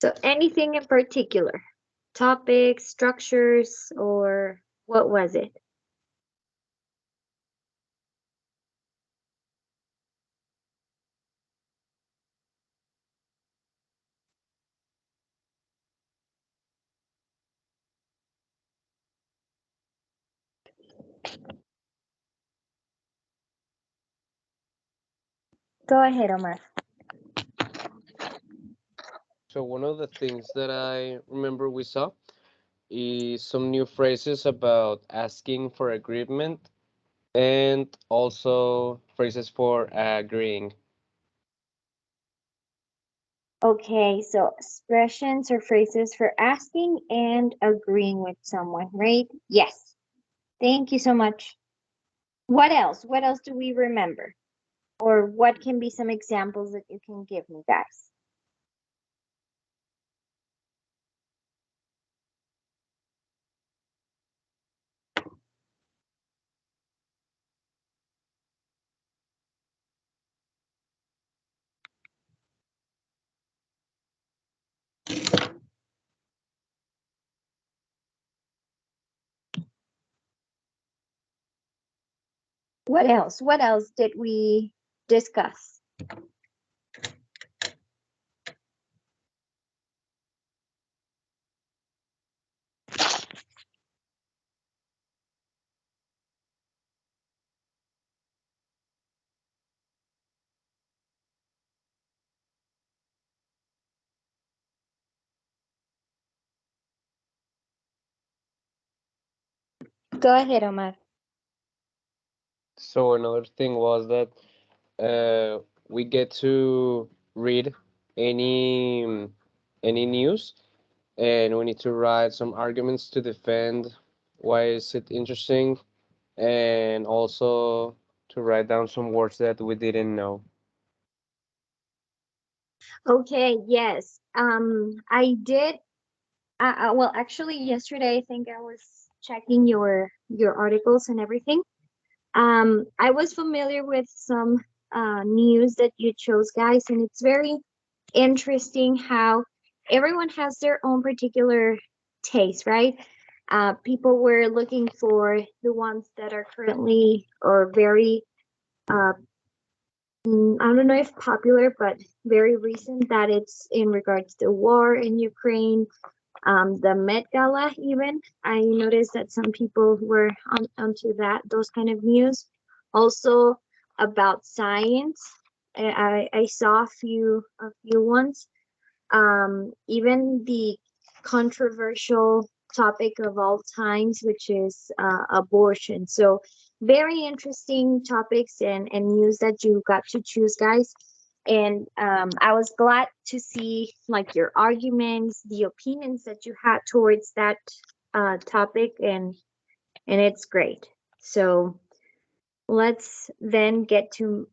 So anything in particular? Topics, structures, or what was it? Go ahead, Omar. So one of the things that I remember we saw is some new phrases about asking for agreement and also phrases for agreeing. Okay, so expressions or phrases for asking and agreeing with someone, right? Yes. Thank you so much. What else? What else do we remember? Or what can be some examples that you can give me, guys? What else? What else did we discuss? Go ahead, Omar. So another thing was that we get to read any any news and we need to write some arguments to defend why is it interesting and also to write down some words that we didn't know. Okay, yes. I did. Well, actually, yesterday I think I was checking your articles and everything. I was familiar with some news that you chose, guys, and it's very interesting how everyone has their own particular taste, right? People were looking for the ones that are currently or very, uh, I don't know if popular, but very recent, that it's in regards to war in Ukraine, the Met Gala even. I noticed that some people were onto that, those kind of news. Also about science. I saw a few ones. Even the controversial topic of all times, which is abortion. So very interesting topics and news that you got to choose, guys. And I was glad to see like your arguments, the opinions that you had towards that topic, and it's great. So let's then get to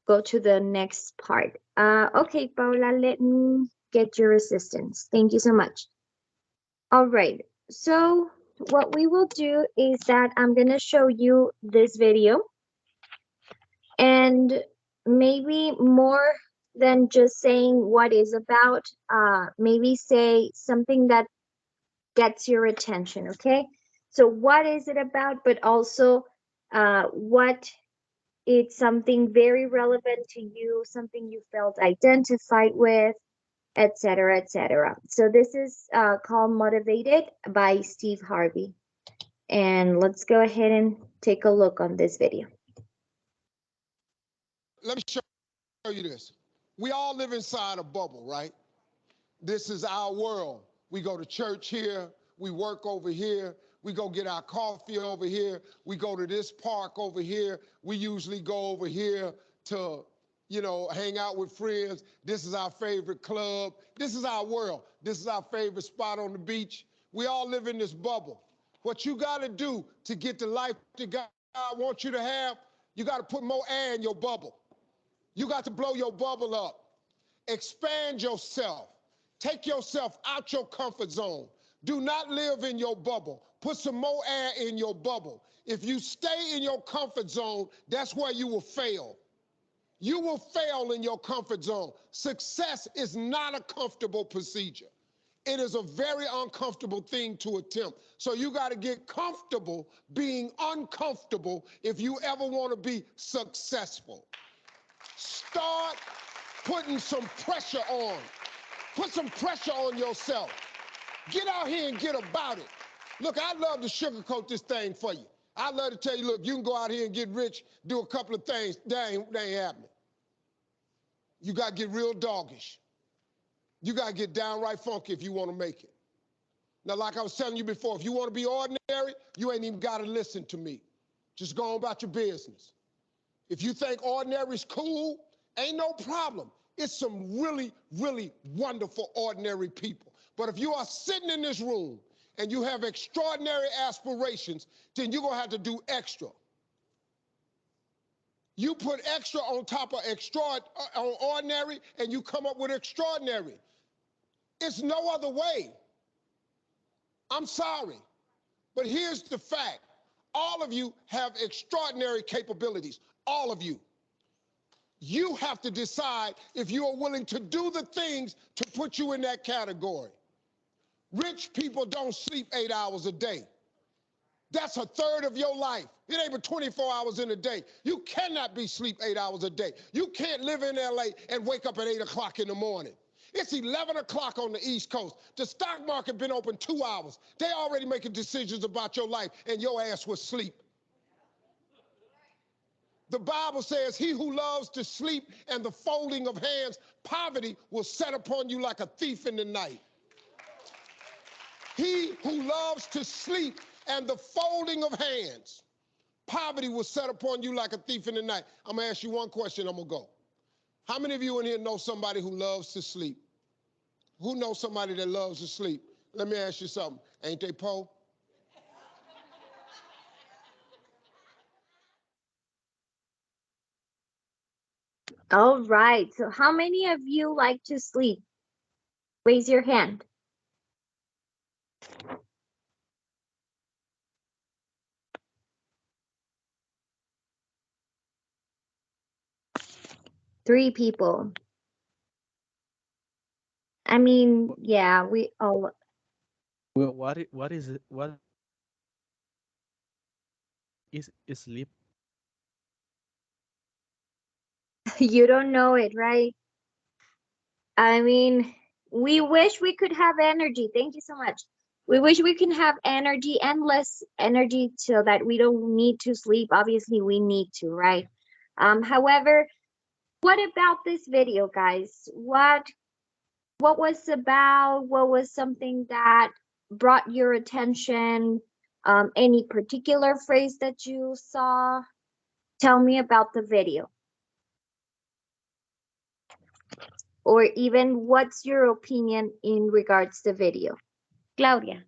go to the next part. Okay, Paula, let me get your assistance. Thank you so much. All right. So what we will do is that I'm going to show you this video, and maybe more than just saying what is about, maybe say something that gets your attention, okay? So what is it about, but also what it's something very relevant to you, something you felt identified with, etc., etc. So this is called Motivated by Steve Harvey. And let's go ahead and take a look on this video. Let me show you this. We all live inside a bubble, right? This is our world. We go to church here, we work over here, we go get our coffee over here, we go to this park over here, we usually go over here to, hang out with friends. This is our favorite club. This is our world. This is our favorite spot on the beach. We all live in this bubble. What you got to do to get the life that God wants you to have, you got to put more air in your bubble. You got to blow your bubble up. Expand yourself. Take yourself out your comfort zone. Do not live in your bubble. Put some more air in your bubble. If you stay in your comfort zone, that's where you will fail. You will fail in your comfort zone. Success is not a comfortable procedure. It is a very uncomfortable thing to attempt. So you got to get comfortable being uncomfortable if you ever want to be successful. Start putting some pressure on. Put some pressure on yourself. Get out here and get about it. Look, I love to sugarcoat this thing for you. I love to tell you, look, you can go out here and get rich, do a couple of things. That ain't happening. You got to get real doggish. You got to get downright funky if you want to make it. Now, like I was telling you before, if you want to be ordinary, you ain't even got to listen to me. Just go on about your business. If you think ordinary is cool, ain't no problem. It's some really, really wonderful ordinary people. But if you are sitting in this room and you have extraordinary aspirations, then you're going to have to do extra. You put extra on top of ordinary, and you come up with extraordinary. It's no other way. I'm sorry, but here's the fact. All of you have extraordinary capabilities, all of you. You have to decide if you are willing to do the things to put you in that category. Rich people don't sleep 8 hours a day. That's a third of your life. It ain't but 24 hours in a day. You cannot be sleep 8 hours a day. You can't live in LA and wake up at 8 o'clock in the morning. It's 11 o'clock on the East Coast. The stock market been open 2 hours. They already making decisions about your life, and your ass was asleep. The Bible says, he who loves to sleep and the folding of hands, poverty will set upon you like a thief in the night. He who loves to sleep and the folding of hands, poverty will set upon you like a thief in the night. I'm going to ask you one question, I'm going to go. How many of you in here know somebody who loves to sleep? Who knows somebody that loves to sleep? Let me ask you something. Ain't they po? All right. So how many of you like to sleep? Raise your hand. Three people. I mean, yeah, we all. Well, what is it? What is sleep? You don't know it, right? I mean, we wish we could have energy. Thank you so much. We wish we can have energy, endless energy, so that we don't need to sleep. Obviously, we need to, right? However, what about this video, guys? What was about? What was something that brought your attention? Any particular phrase that you saw? Tell me about the video. Or even what's your opinion in regards to video? Claudia.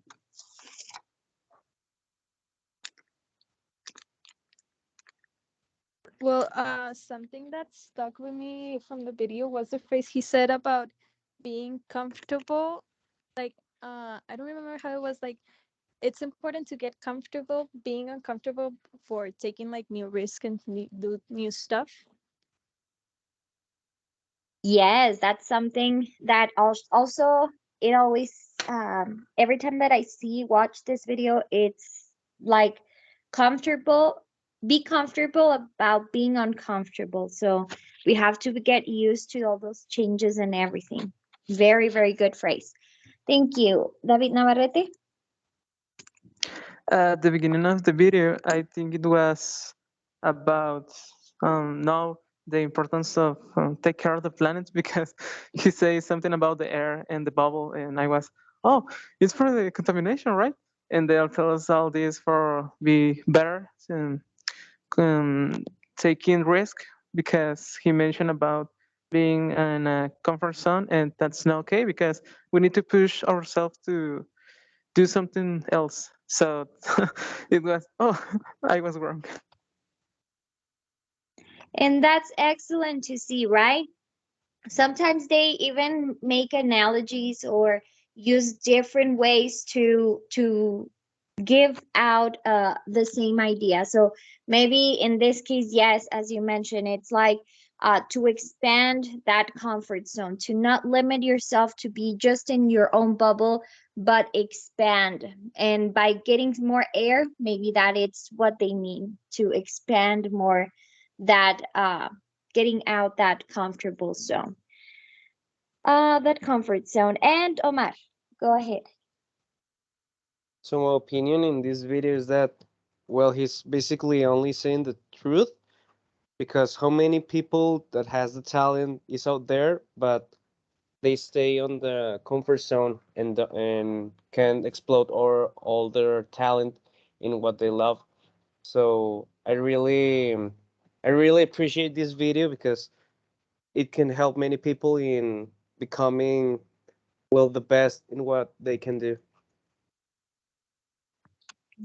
Well, something that stuck with me from the video was the phrase he said about being comfortable. Like, I don't remember how it was, like, it's important to get comfortable being uncomfortable for taking like new risk and do new stuff. Yes, that's something that also it always every time that I watch this video, it's like comfortable, be comfortable about being uncomfortable. So we have to get used to all those changes and everything. Very, very good phrase. Thank you. David Navarrete? At the beginning of the video, I think it was about now the importance of take care of the planet because he says something about the air and the bubble, and I was, oh, it's for the contamination, right? And they'll tell us all this for be better and taking risk because he mentioned about being in a comfort zone, and that's not okay because we need to push ourselves to do something else. So it was, oh, I was wrong. And that's excellent to see, right? Sometimes they even make analogies or use different ways to give out the same idea. So maybe in this case, yes, as you mentioned, it's like to expand that comfort zone, to not limit yourself to be just in your own bubble, but expand. And by getting more air, maybe that it's what they mean to expand more, that getting out that comfortable zone, that comfort zone. And Omar, go ahead. So my opinion in this video is that, well, he's basically only saying the truth, because how many people that has the talent is out there, but they stay on the comfort zone and can't explode all their talent in what they love. So I really appreciate this video because it can help many people in becoming, well, the best in what they can do.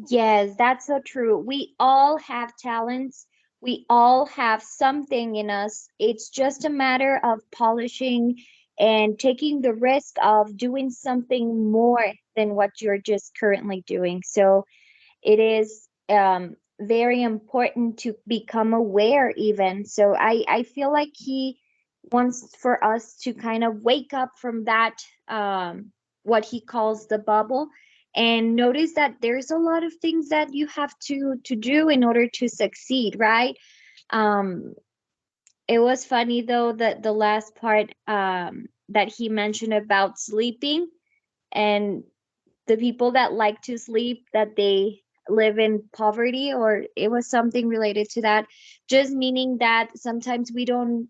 Yes, that's so true. We all have talents. We all have something in us. It's just a matter of polishing and taking the risk of doing something more than what you're just currently doing. So it is very important to become aware even. So I feel like he wants for us to kind of wake up from that, what he calls the bubble, and notice that there's a lot of things that you have to do in order to succeed, right? um it was funny though that the last part that he mentioned about sleeping, and the people that like to sleep, that they live in poverty, or it was something related to that, just meaning that sometimes we don't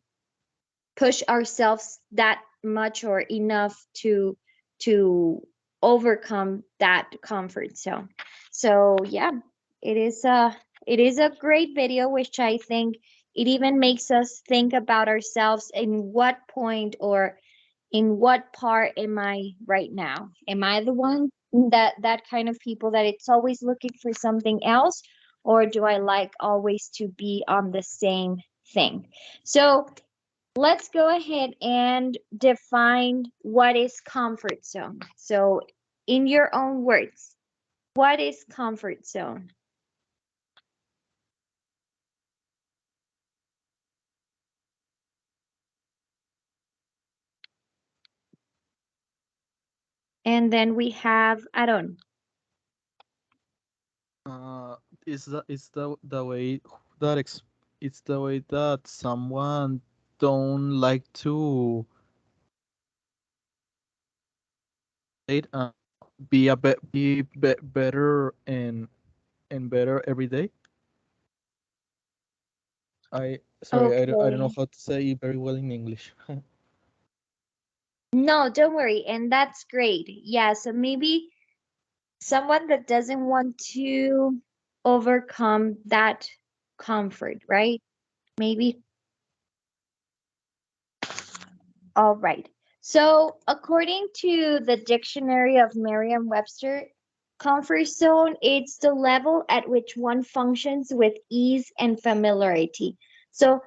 push ourselves that much or enough to overcome that comfort zone. So yeah, it is a great video, which I think it even makes us think about ourselves, in what point or in what part am I right now? Am I the one that kind of people that it's always looking for something else, or do I like always to be on the same thing? So let's go ahead and define what is comfort zone. So in your own words, what is comfort zone? And then we have Aaron. Uh, it's the way that it's the way that someone don't like to date and better and better every day. I don't know Okay. how to say it very well in English. No, don't worry. And that's great. Yeah, so maybe someone that doesn't want to overcome that comfort, right? Maybe. All right. So, according to the dictionary of Merriam-Webster, comfort zone, it's the level at which one functions with ease and familiarity. So,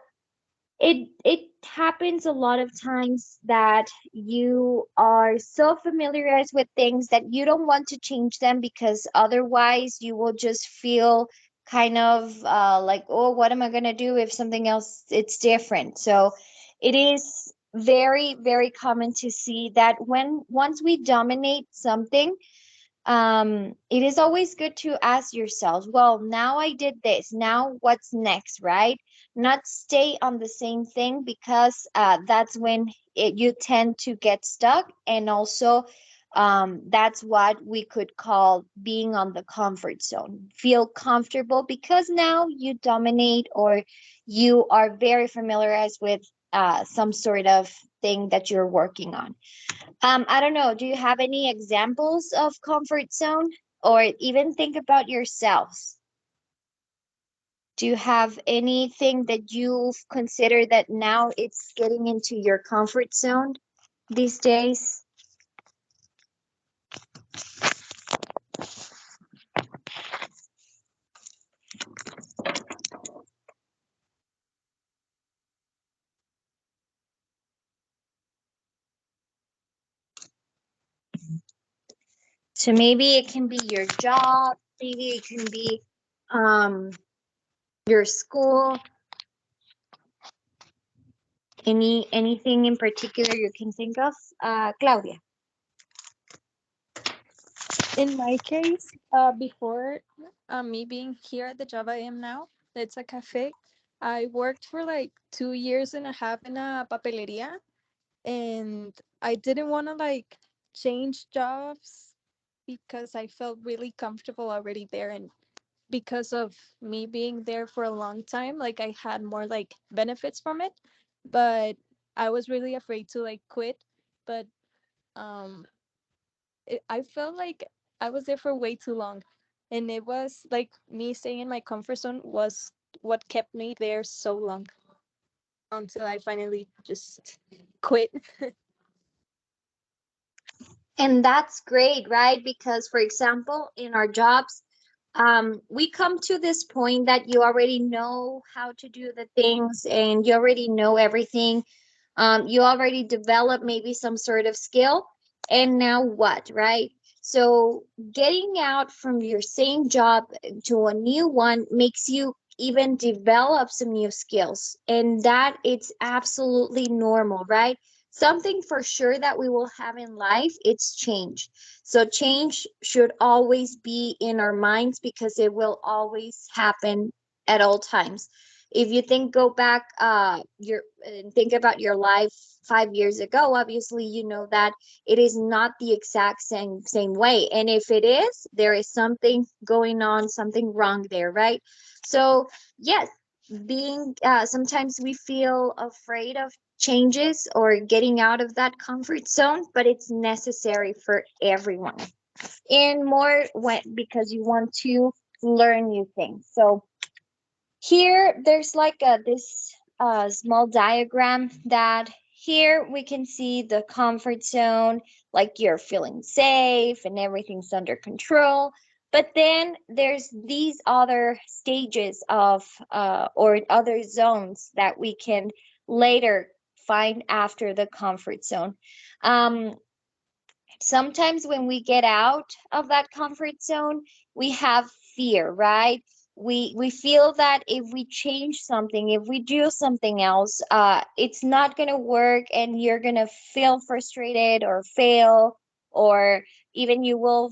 it happens a lot of times that you are so familiarized with things that you don't want to change them, because otherwise you will just feel kind of like, oh, what am I going to do if something else it's different? So it is very very common to see that when once we dominate something, it is always good to ask yourselves, well, now I did this, now what's next, right? Not stay on the same thing, because that's when you tend to get stuck. And also, that's what we could call being on the comfort zone. Feel comfortable because now you dominate, or you are very familiarized with some sort of thing that you're working on. I don't know. Do you have any examples of comfort zone, or even think about yourselves? Do you have anything that you've considered that now it's getting into your comfort zone these days? So maybe it can be your job, maybe it can be um your school. Anything in particular you can think of, Claudia? In my case, before me being here at the job I am now, it's a cafe. I worked for like 2 years and a half in a papeleria, and I didn't want to like change jobs because I felt really comfortable already there, and because of me being there for a long time, like I had more like benefits from it, but I was really afraid to like quit. But um I felt like I was there for way too long, and it was like me staying in my comfort zone was what kept me there so long until I finally just quit. And that's great, right? Because, for example, in our jobs, we come to this point that you already know how to do the things and you already know everything. You already develop maybe some sort of skill. And now what, right? So getting out from your same job to a new one makes you even develop some new skills. And that it's absolutely normal, right? Something for sure that we will have in life, it's change. So change should always be in our minds because it will always happen at all times. If you go back, your think about your life 5 years ago, obviously you know that it is not the exact same way. And if it is, there is something going on, something wrong there, right? So yes, being sometimes we feel afraid of changes or getting out of that comfort zone, but it's necessary for everyone. And more when because you want to learn new things. So here there's like this small diagram that here we can see the comfort zone, like you're feeling safe and everything's under control. But then there's these other stages of or other zones that we can later find after the comfort zone. Um, Sometimes when we get out of that comfort zone, we have fear, right? We feel that if we change something, if we do something else, it's not gonna work, and you're gonna feel frustrated or fail, or even you will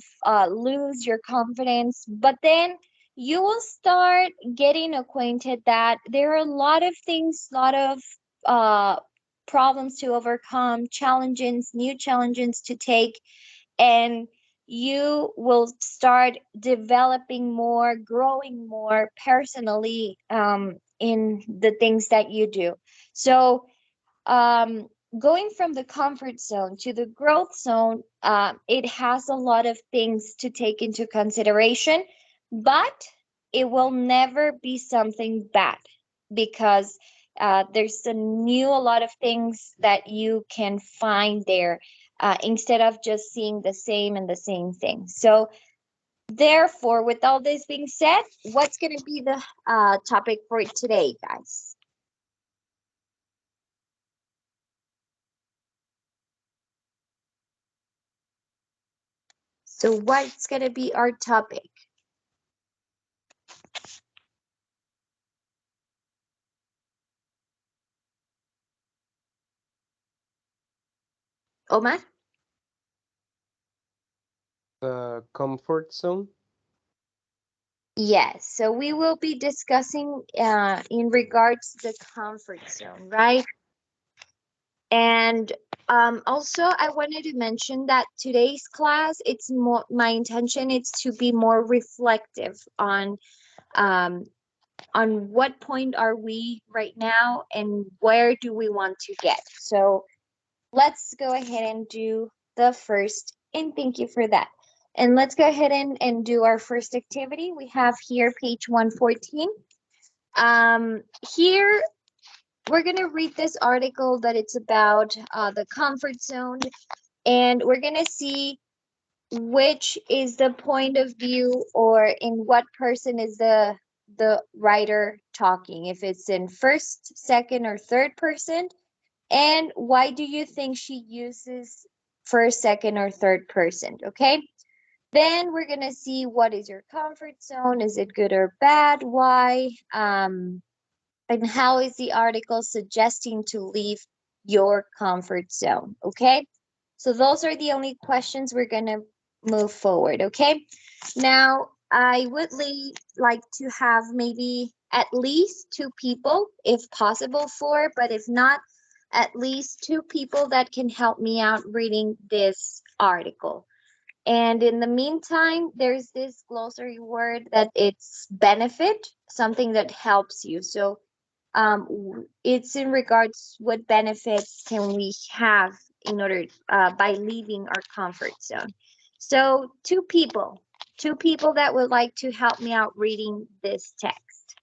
lose your confidence. But then you will start getting acquainted that there are a lot of things, a lot of uh problems to overcome, challenges, new challenges to take, and you will start developing more, growing more personally in the things that you do. So, um, going from the comfort zone to the growth zone, it has a lot of things to take into consideration, but it will never be something bad because there's a lot of things that you can find there instead of just seeing the same and the same thing. So, therefore, with all this being said, what's going to be the topic for today, guys? So what's going to be our topic? Omar? The comfort zone. Yes, so we will be discussing in regards to the comfort zone, right? And also I wanted to mention that today's class, it's more my intention is to be more reflective um, on what point are we right now and where do we want to get. So let's go ahead and do the first, and thank you for that. And let's go ahead and do our first activity. We have here page 114. Here we're gonna read this article that it's about the comfort zone, and we're gonna see which is the point of view or in what person is the writer talking, if it's in first, second, or third person, and why do you think she uses first, second, or third person, okay? Then we're gonna see what is your comfort zone, is it good or bad, why, And how is the article suggesting to leave your comfort zone? Okay. So those are the only questions we're going to move forward. Okay. Now, I would like to have maybe at least two people, if possible, four, but if not, at least two people that can help me out reading this article. And in the meantime, there's this glossary word that it's benefit, something that helps you. So it's in regards what benefits can we have in order by leaving our comfort zone. So two people that would like to help me out reading this text.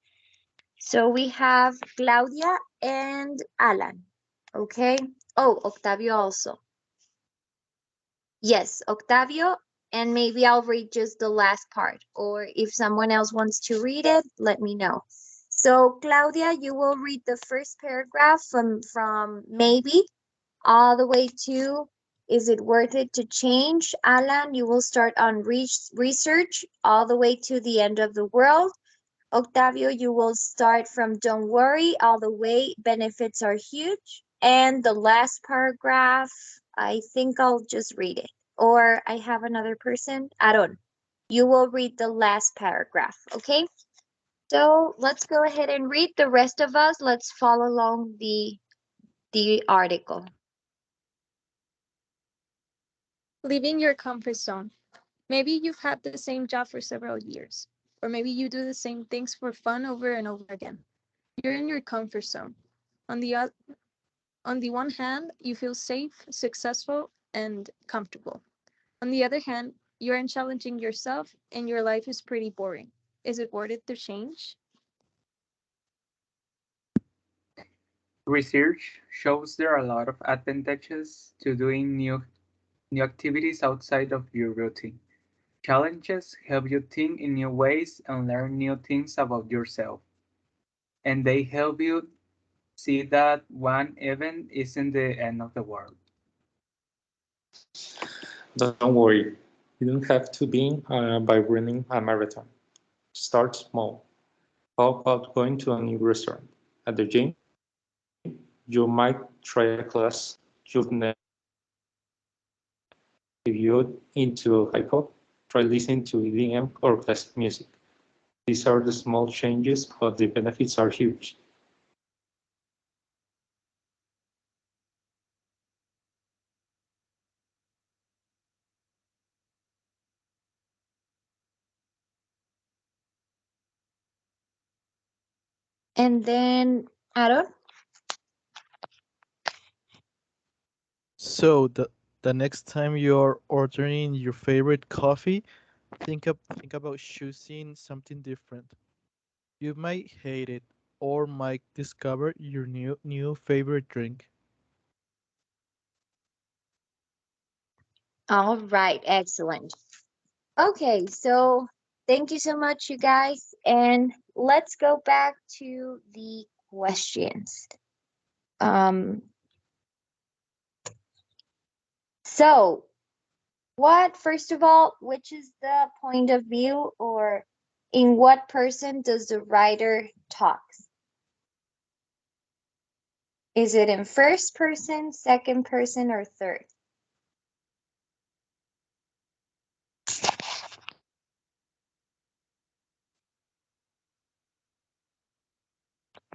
So we have Claudia and Alan. Okay. Oh, Octavio also. Yes, Octavio, and maybe I'll read just the last part, or if someone else wants to read it, let me know. So, Claudia, you will read the first paragraph from maybe all the way to is it worth it to change? Alan, you will start on research all the way to the end of the world. Octavio, you will start from don't worry all the way, benefits are huge. And the last paragraph, I think I'll just read it. Or I have another person, Aaron. You will read the last paragraph, okay? So let's go ahead and read. The rest of us, let's follow along the article. Leaving your comfort zone. Maybe you've had the same job for several years, or maybe you do the same things for fun over and over again. You're in your comfort zone. On the on the one hand, you feel safe, successful, and comfortable. On the other hand, you're challenging yourself and your life is pretty boring. Is it worth it to change? Research shows there are a lot of advantages to doing new activities outside of your routine. Challenges help you think in new ways and learn new things about yourself. And they help you see that one event isn't the end of the world. Don't worry, you don't have to be by running a marathon. Start small. How about going to a new restaurant? At the gym, you might try a class you've never. If you're into hip hop, try listening to EDM or classic music. These are the small changes, but the benefits are huge. And then, Aaron? So the next time you're ordering your favorite coffee, think about choosing something different. You might hate it or might discover your new favorite drink. All right, excellent. Okay, so thank you so much, you guys. And let's go back to the questions. Um, so first of all, which is the point of view or in what person does the writer talks? Is it in first person, second person, or third?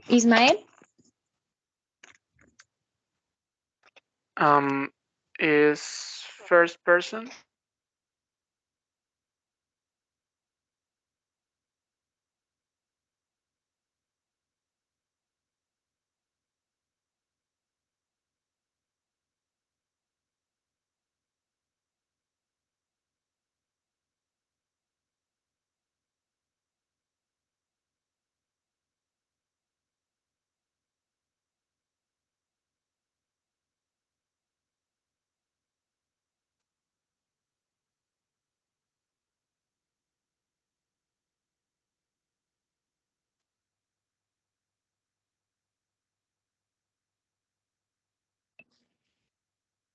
Ismael? Um, is first person.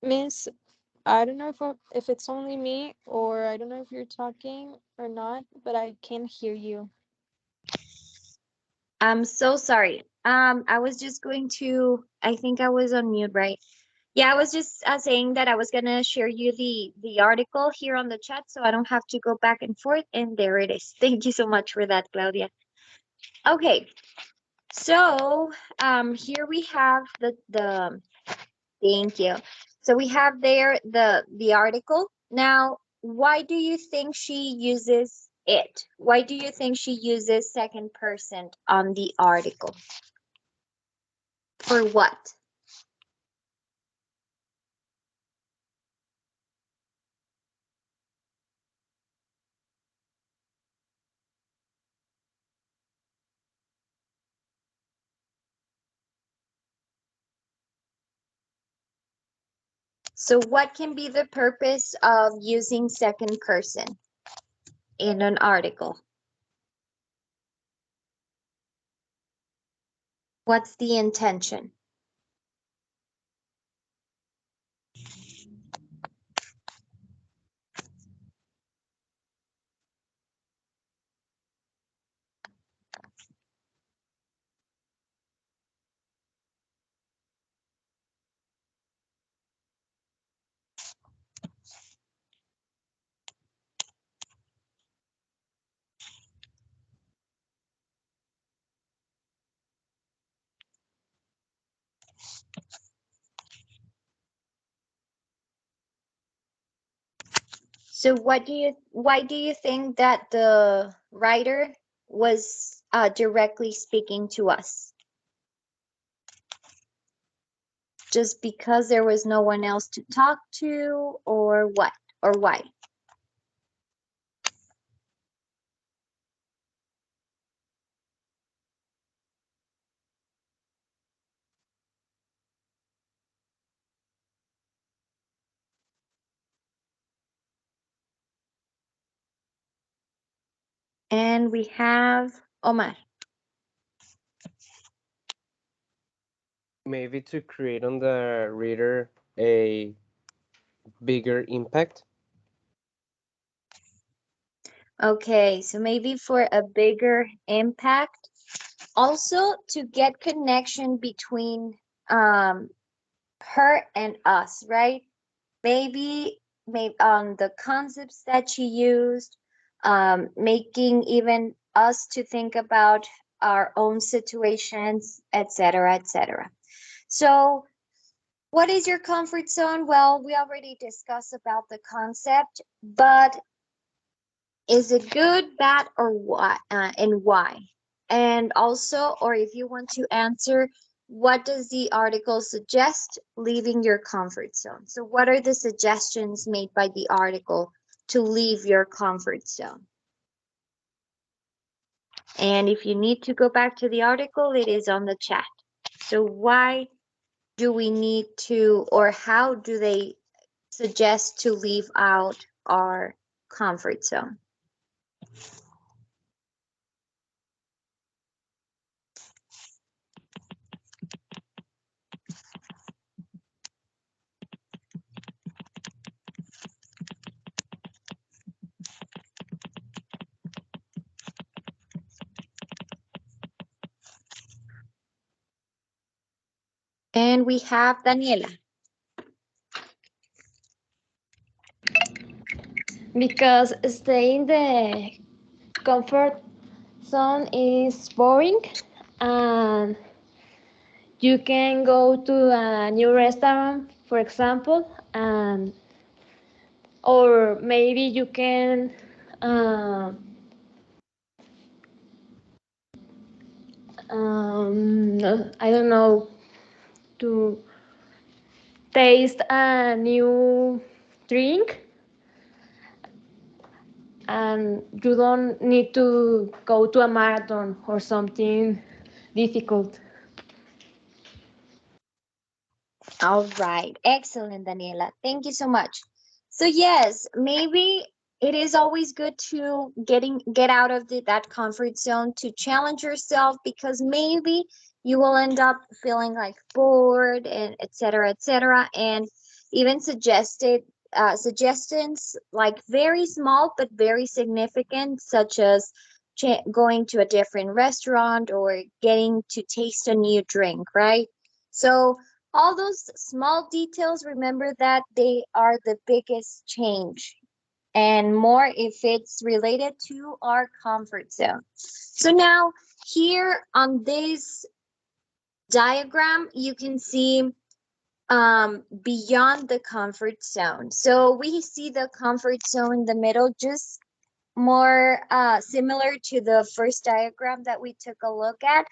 Miss, I don't know if it's only me or I don't know if you're talking or not, but I can't hear you. I'm so sorry. I was just going to, I think I was on mute, right? Yeah, I was just saying that I was gonna share you the article here on the chat, so I don't have to go back and forth. And there it is. Thank you so much for that, Claudia. Okay, so here we have the thank you. So we have there the article. Now, why do you think she uses it? Why do you think she uses second person on the article? For what? So what can be the purpose of using second person in an article? What's the intention? So why do you think that the writer was directly speaking to us? Just because there was no one else to talk to, or what? Or why? And we have Omar. Maybe to create on the reader a bigger impact. Okay, so maybe for a bigger impact. Also to get connection between her and us, right? Maybe on the concepts that she used, making even us to think about our own situations, etc., etc. So what is your comfort zone? Well, we already discussed about the concept, but is it good, bad, or what, and why? And also, or if you want to answer, what does the article suggest leaving your comfort zone? So what are the suggestions made by the article to leave your comfort zone? And if you need to go back to the article, it is on the chat. So why do we need to, or how do they suggest to leave out our comfort zone? And we have Daniela. Because staying in the comfort zone is boring, and you can go to a new restaurant, for example, and or maybe you can I don't know, to taste a new drink, and you don't need to go to a marathon or something difficult. All right. Excellent, Daniela. Thank you so much. So yes, maybe it is always good to get out of that comfort zone to challenge yourself, because maybe you will end up feeling like bored and etc. etc. And even suggestions like very small but very significant, such as going to a different restaurant or getting to taste a new drink, right? So all those small details, remember that they are the biggest change, and more if it's related to our comfort zone. So now here on this diagram, you can see beyond the comfort zone. So we see the comfort zone in the middle, just more similar to the first diagram that we took a look at.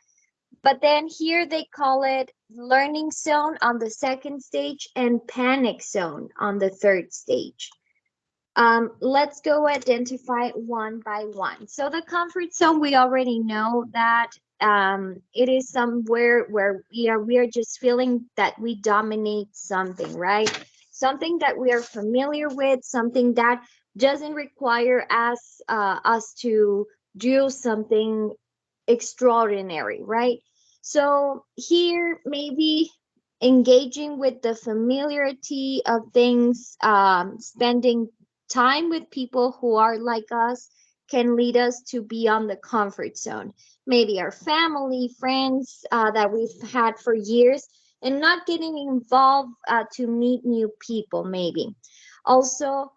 But then here they call it learning zone on the second stage and panic zone on the third stage. Let's go identify one by one. So the comfort zone, we already know that it is somewhere where we are just feeling that we dominate something, right? Something that we are familiar with, something that doesn't require us to do something extraordinary, right? So here maybe engaging with the familiarity of things, spending time with people who are like us can lead us to be on the comfort zone. Maybe our family, friends that we've had for years, and not getting involved to meet new people, maybe. Also,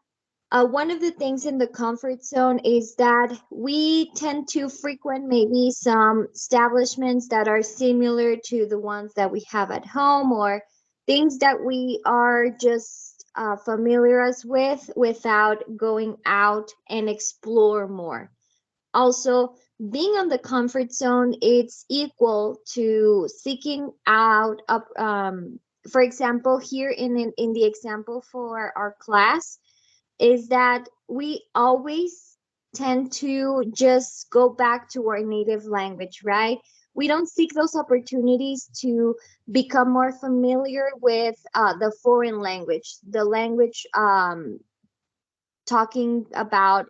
one of the things in the comfort zone is that we tend to frequent maybe some establishments that are similar to the ones that we have at home, or things that we are just familiar with without going out and explore more. Also, being on the comfort zone, it's equal to seeking out for example, here in the example for our class, is that we always tend to just go back to our native language, right? We don't seek those opportunities to become more familiar with the foreign language, the language talking about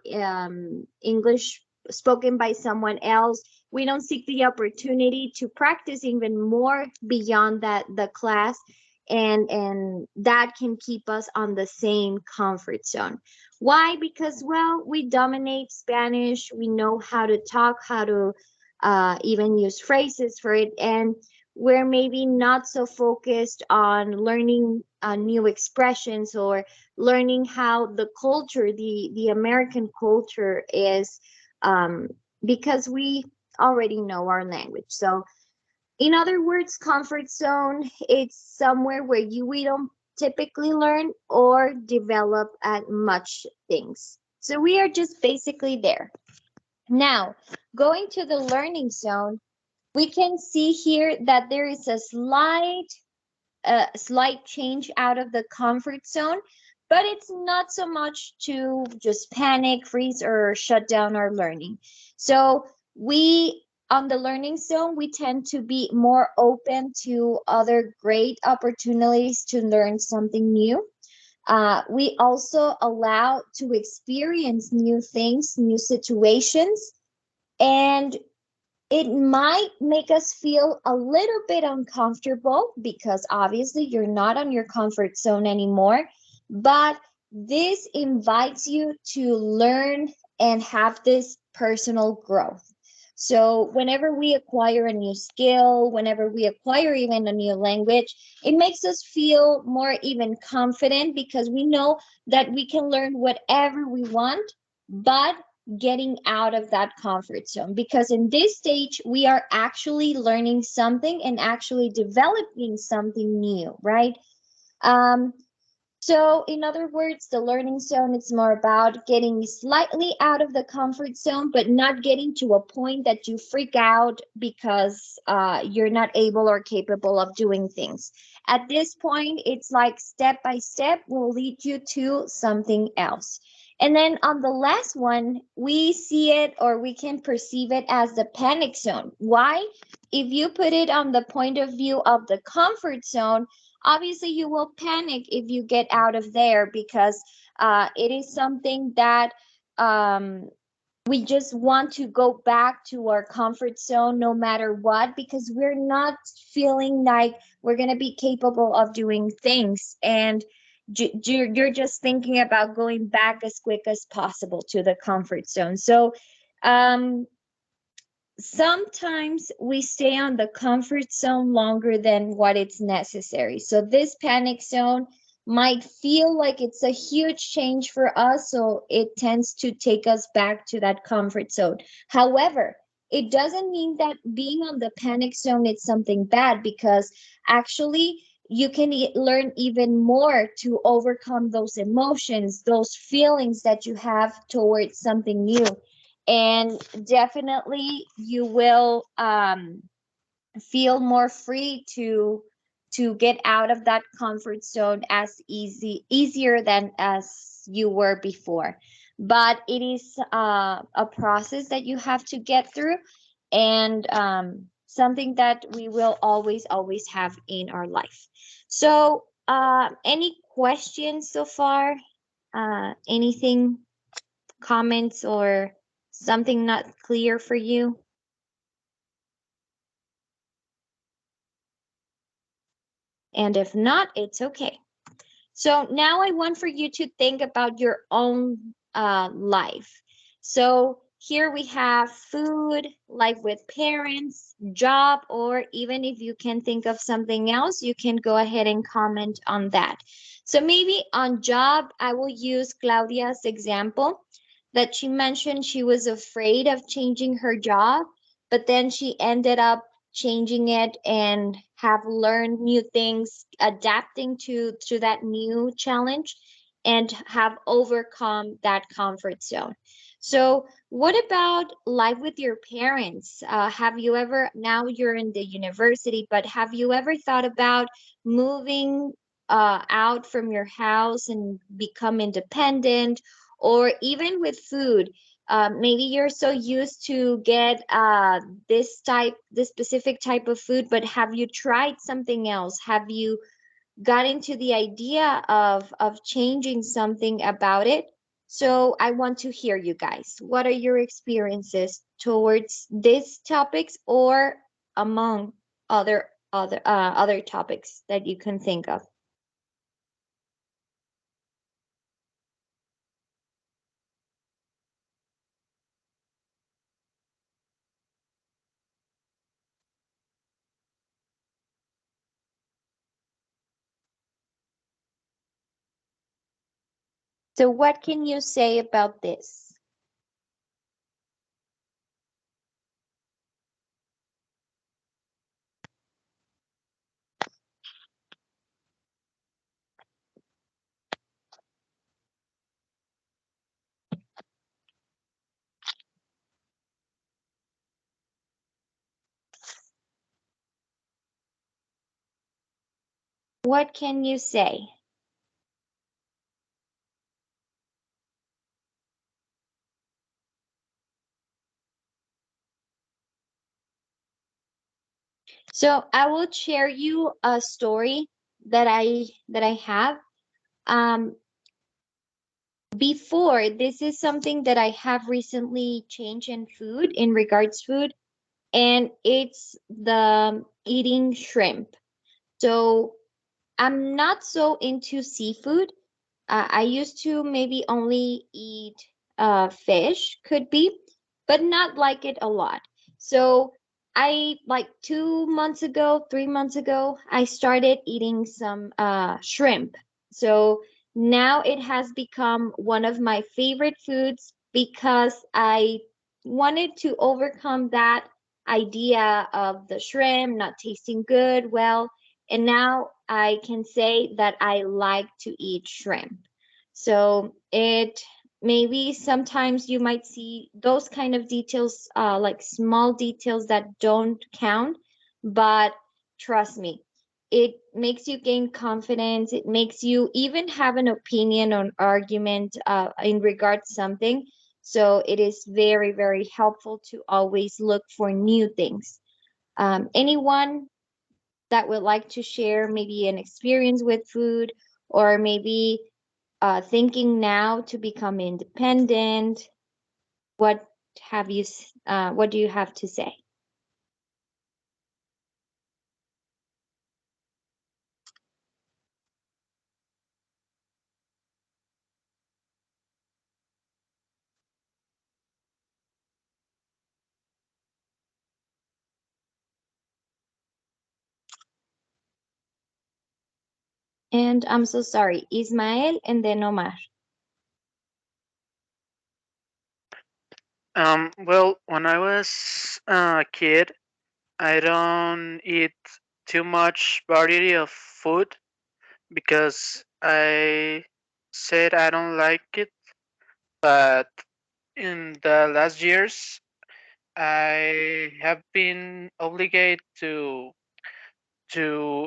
English spoken by someone else. We don't seek the opportunity to practice even more beyond that the class, and that can keep us on the same comfort zone. Why? Because, well, we dominate Spanish, we know how to talk, how to even use phrases for it, and we're maybe not so focused on learning new expressions or learning how the culture, the American culture is, um, because we already know our language. So in other words, comfort zone, it's somewhere where we don't typically learn or develop at much things. So we are just basically there. Now, going to the learning zone, we can see here that there is a slight change out of the comfort zone, but it's not so much to just panic, freeze, or shut down our learning. So we, on the learning zone, we tend to be more open to other great opportunities to learn something new. We also allow to experience new things, new situations, and it might make us feel a little bit uncomfortable because obviously you're not on your comfort zone anymore, but this invites you to learn and have this personal growth. So whenever we acquire a new skill, whenever we acquire even a new language, it makes us feel more even confident because we know that we can learn whatever we want, but getting out of that comfort zone, because in this stage we are actually learning something and actually developing something new, right? So in other words, the learning zone is more about getting slightly out of the comfort zone, but not getting to a point that you freak out because you're not able or capable of doing things. At this point, it's like step by step will lead you to something else. And then on the last one, we see it, or we can perceive it as the panic zone. Why? If you put it on the point of view of the comfort zone, obviously you will panic if you get out of there, because it is something that we just want to go back to our comfort zone no matter what, because we're not feeling like we're going to be capable of doing things, and you're just thinking about going back as quick as possible to the comfort zone. So sometimes we stay on the comfort zone longer than what it's necessary. So this panic zone might feel like it's a huge change for us, so it tends to take us back to that comfort zone. However, it doesn't mean that being on the panic zone is something bad, because actually you can learn even more to overcome those emotions, those feelings that you have towards something new. And definitely you will feel more free to get out of that comfort zone as easier than as you were before. But it is a process that you have to get through, and something that we will always have in our life. So any questions so far? Anything, comments, or something not clear for you? And if not, it's okay. So now I want for you to think about your own life. So here we have food, life with parents, job, or even if you can think of something else, you can go ahead and comment on that. So maybe on job, I will use Claudia's example that she mentioned she was afraid of changing her job, but then she ended up changing it and have learned new things, adapting to that new challenge, and have overcome that comfort zone. So what about life with your parents? Have you ever, now you're in the university, but have you ever thought about moving out from your house and become independent? Or even with food, maybe you're so used to get this specific type of food, but have you tried something else? Have you got into the idea of changing something about it? So I want to hear you guys. What are your experiences towards these topics, or among other topics that you can think of? So what can you say about this? What can you say? So I will share you a story that I have. Um, Before, this is something that I have recently changed in food, in regards food, and it's the eating shrimp. So I'm not so into seafood. I used to maybe only eat fish, could be, but not like it a lot. So I, like 2 months ago, 3 months ago, I started eating some shrimp. So now it has become one of my favorite foods, because I wanted to overcome that idea of the shrimp not tasting good. Well, and now I can say that I like to eat shrimp. So it, maybe sometimes you might see those kind of details, like small details that don't count, but trust me, it makes you gain confidence. It makes you even have an opinion or argument in regard to something. So it is very helpful to always look for new things. Anyone that would like to share maybe an experience with food, or maybe thinking now to become independent? What what do you have to say? And I'm so sorry, Ismael and then Omar. Well, when I was a kid, I don't eat too much variety of food because I said I don't like it. But in the last years, I have been obligated to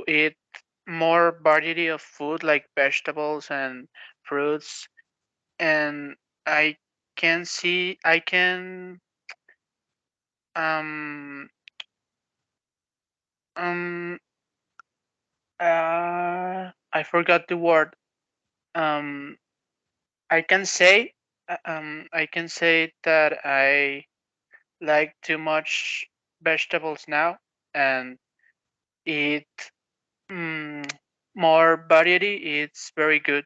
eat more variety of food like vegetables and fruits, and I I can um um I forgot the word. Um, I can say I can say that I like too much vegetables now and eat mm, more variety. It's very good.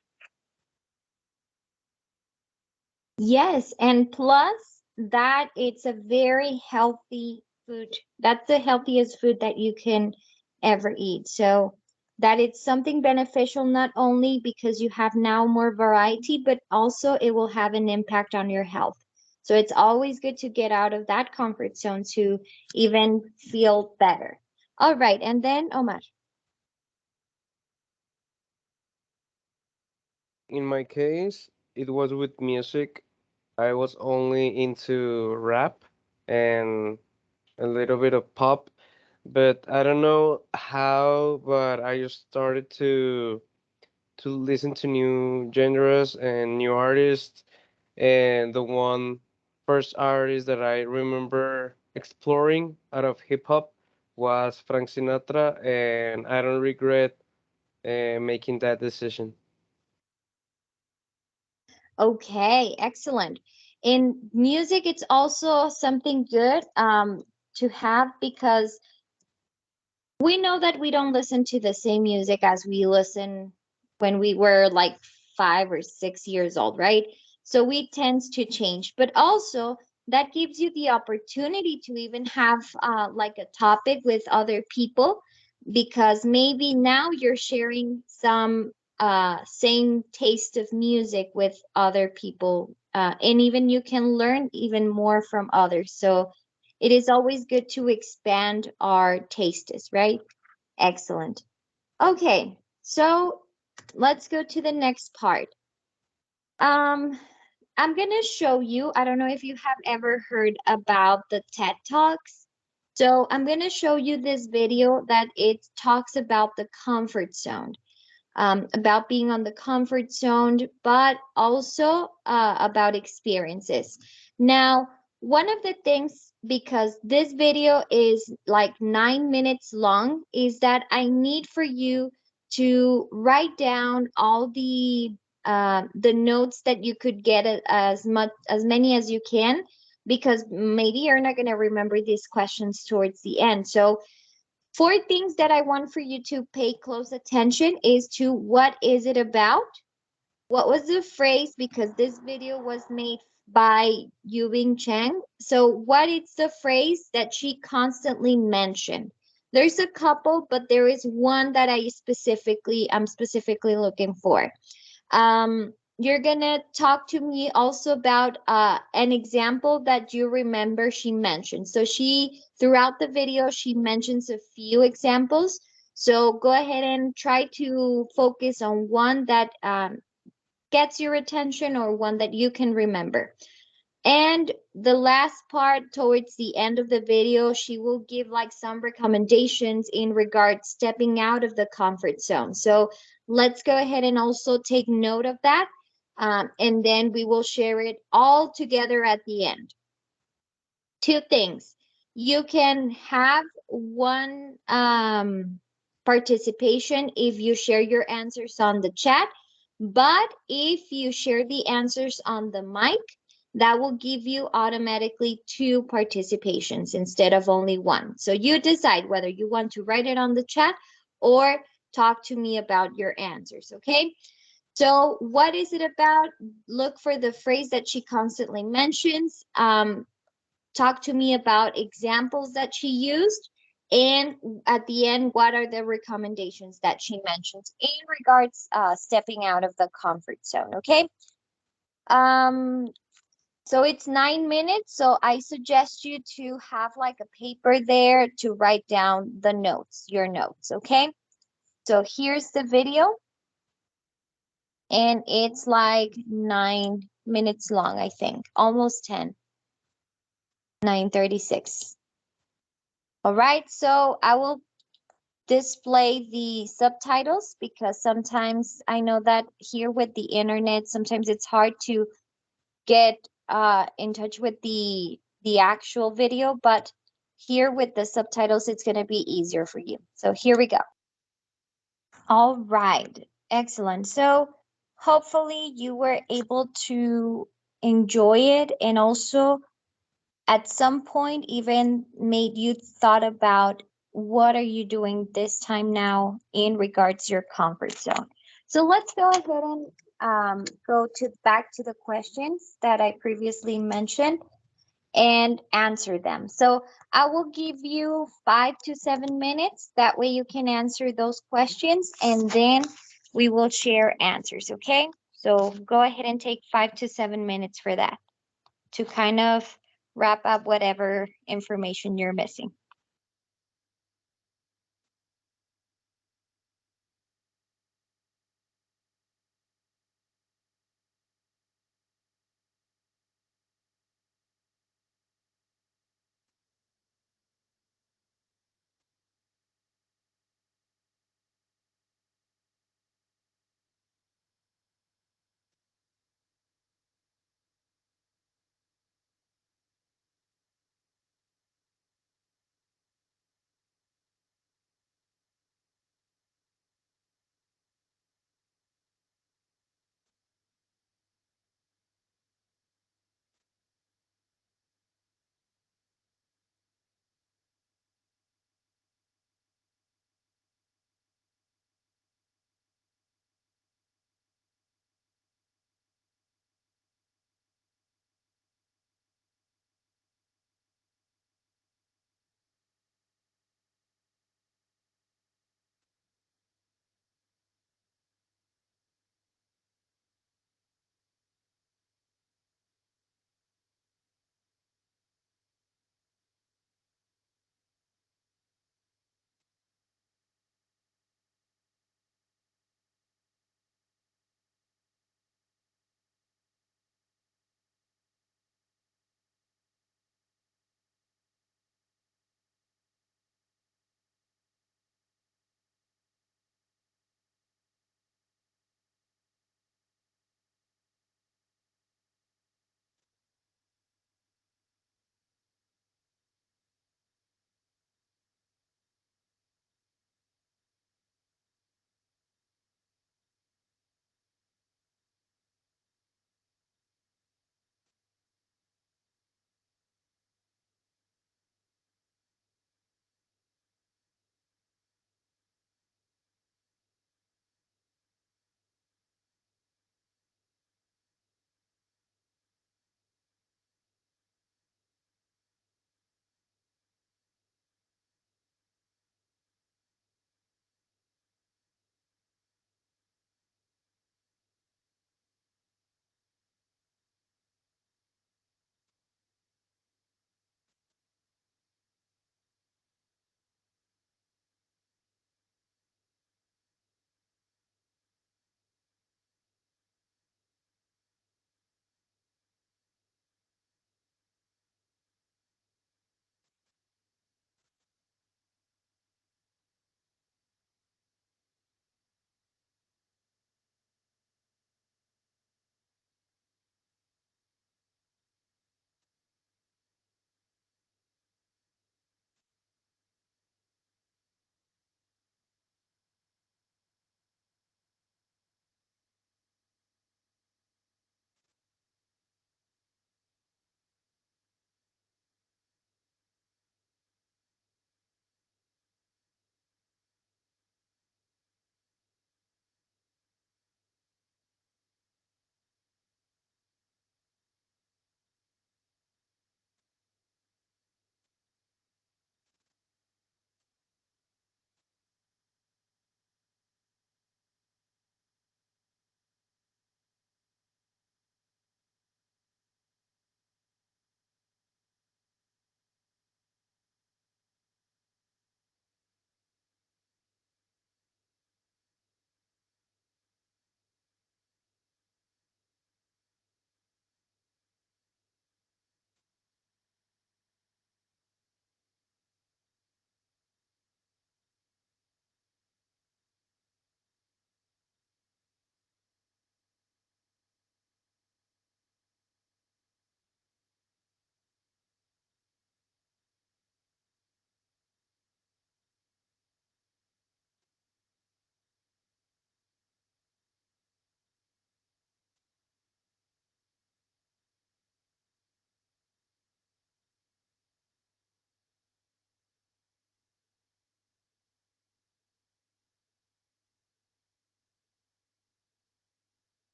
Yes, and plus that it's a very healthy food. That's the healthiest food that you can ever eat. So that it's something beneficial not only because you have now more variety, but also it will have an impact on your health. So it's always good to get out of that comfort zone to even feel better. All right, and then Omar. In my case, it was with music. I was only into rap and a little bit of pop, but I don't know how, but I just started to listen to new genres and new artists. And the one first artist that I remember exploring out of hip hop was Frank Sinatra, and I don't regret making that decision. Okay, excellent. In music, it's also something good to have because we know that we don't listen to the same music as we listen when we were like 5 or 6 years old, right? So we tend to change, but also that gives you the opportunity to even have like a topic with other people because maybe now you're sharing some same taste of music with other people, and even you can learn even more from others. So it is always good to expand our tastes, right? Excellent. Okay, so let's go to the next part. Um, I'm gonna show you, I don't know if you have ever heard about the TED Talks. So I'm gonna show you this video that it talks about the comfort zone, about being on the comfort zone, but also about experiences. Now, one of the things, because this video is like 9 minutes long, is that I need for you to write down all the notes that you could get as many as you can, because maybe you're not going to remember these questions towards the end. So four things that I want for you to pay close attention is to what is it about? What was the phrase? Because this video was made by Yubing Chang. So what is the phrase that she constantly mentioned? There's a couple, but there is one that I'm specifically looking for. You're gonna talk to me also about an example that you remember she mentioned. So she, throughout the video, she mentions a few examples. So go ahead and try to focus on one that gets your attention or one that you can remember. And the last part, towards the end of the video, she will give like some recommendations in regards stepping out of the comfort zone. So let's go ahead and also take note of that. And then we will share it all together at the end. Two things. You can have one participation if you share your answers on the chat, but if you share the answers on the mic, that will give you automatically two participations instead of only one. So you decide whether you want to write it on the chat or talk to me about your answers, okay? So what is it about? Look for the phrase that she constantly mentions. Talk to me about examples that she used, And at the end, what are the recommendations that she mentions in regards stepping out of the comfort zone? Okay. Um, so it's 9 minutes. So I suggest you to have like a paper there to write down the notes, your notes. Okay. So here's the video, and it's like 9 minutes long, I think, almost 10, 9:36. All right. So I will display the subtitles because sometimes I know that here with the internet, sometimes it's hard to get in touch with the actual video, but here with the subtitles, it's going to be easier for you. So here we go. All right, excellent. So hopefully you were able to enjoy it, and also at some point even made you thought about what are you doing this time now in regards to your comfort zone. So let's go ahead and go to back to the questions that I previously mentioned and answer them. So I will give you 5 to 7 minutes. That way you can answer those questions, and then we will share answers, okay? So go ahead and take 5 to 7 minutes for that to kind of wrap up whatever information you're missing.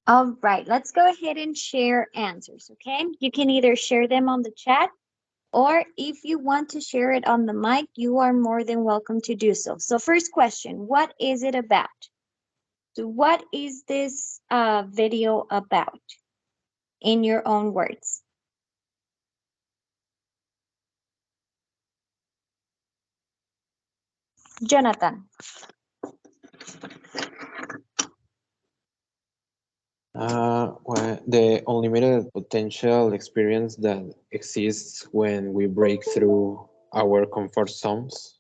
All right, let's go ahead and share answers, okay? You can either share them on the chat, or if you want to share it on the mic, you are more than welcome to do so. So first question, what is it about? So what is this video about in your own words? Jonathan. Well, the unlimited potential experience that exists when we break through our comfort zones.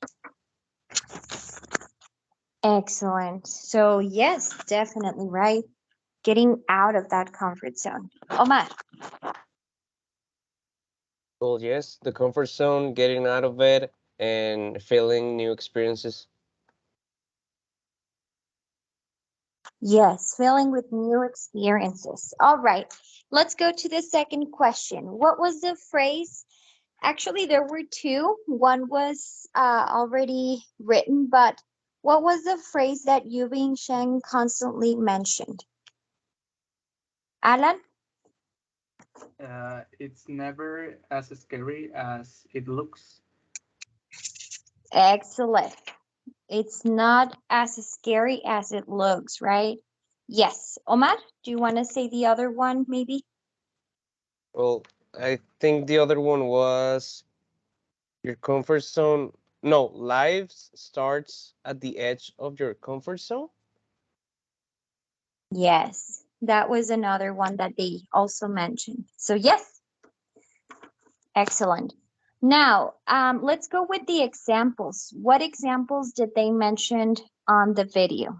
Excellent. So yes, definitely, right? Getting out of that comfort zone. Omar. Well, yes, the comfort zone, getting out of it, and feeling new experiences. Yes, filling with new experiences. All right, let's go to the second question. What was the phrase? Actually, there were two. One was already written, but what was the phrase that Yu Bing Sheng constantly mentioned? Alan? It's never as scary as it looks. Excellent. It's not as scary as it looks, right? Yes. Omar, do you want to say the other one, maybe? Well, I think the other one was your comfort zone. No, life starts at the edge of your comfort zone. Yes, that was another one that they also mentioned. So yes, excellent. Now, let's go with the examples. What examples did they mention on the video?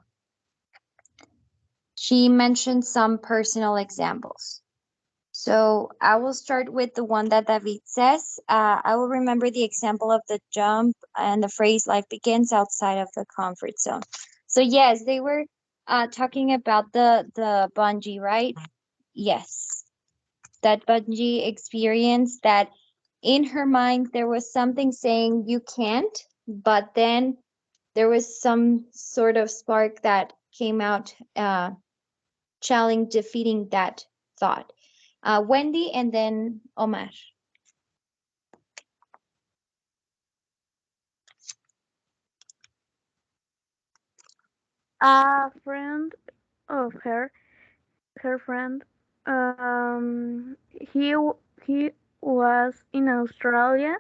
She mentioned some personal examples. So I will start with the one that David says. I will remember the example of the jump and the phrase life begins outside of the comfort zone. So yes, they were talking about the bungee, right? Yes, that bungee experience that in her mind there was something saying you can't, but then there was some sort of spark that came out, challenge defeating that thought. Wendy and then Omar. A friend of her friend, he was in Australia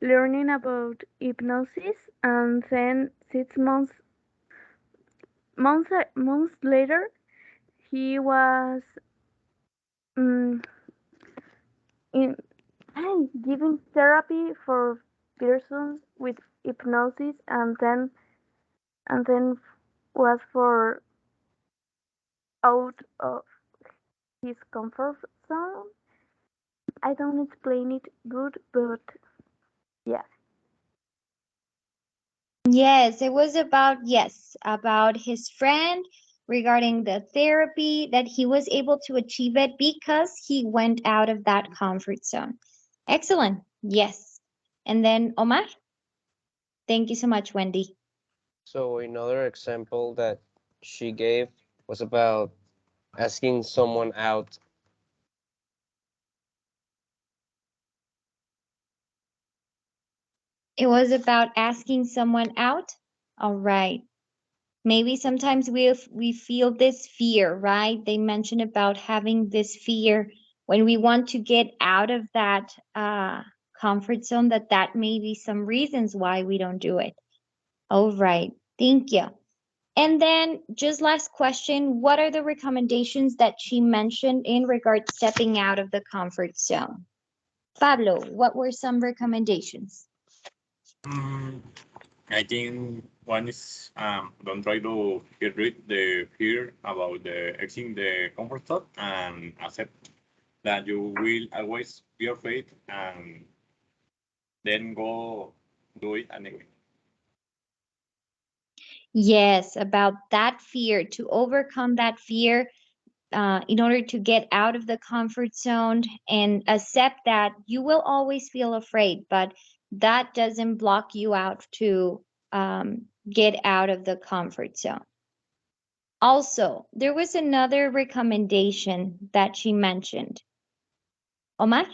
learning about hypnosis, and then 6 months later, he was um, in giving therapy for persons with hypnosis, and then was for out of his comfort zone. I don't explain it good, but yeah. Yes, it was about his friend regarding the therapy that he was able to achieve it because he went out of that comfort zone. Excellent. Yes. And then Omar? Thank you so much, Wendy. So another example that she gave was about asking someone out. It was about asking someone out. All right. Maybe sometimes we feel this fear, right? They mentioned about having this fear when we want to get out of that comfort zone, that may be some reasons why we don't do it. All right. Thank you. And then just last question, what are the recommendations that she mentioned in regard to stepping out of the comfort zone? Pablo, what were some recommendations? I think one is don't try to get rid the fear about the exiting the comfort zone and accept that you will always be afraid and then go do it anyway. Yes, about that fear, to overcome that fear, in order to get out of the comfort zone and accept that you will always feel afraid, but that doesn't block you out to get out of the comfort zone. Also, there was another recommendation that she mentioned. Omar?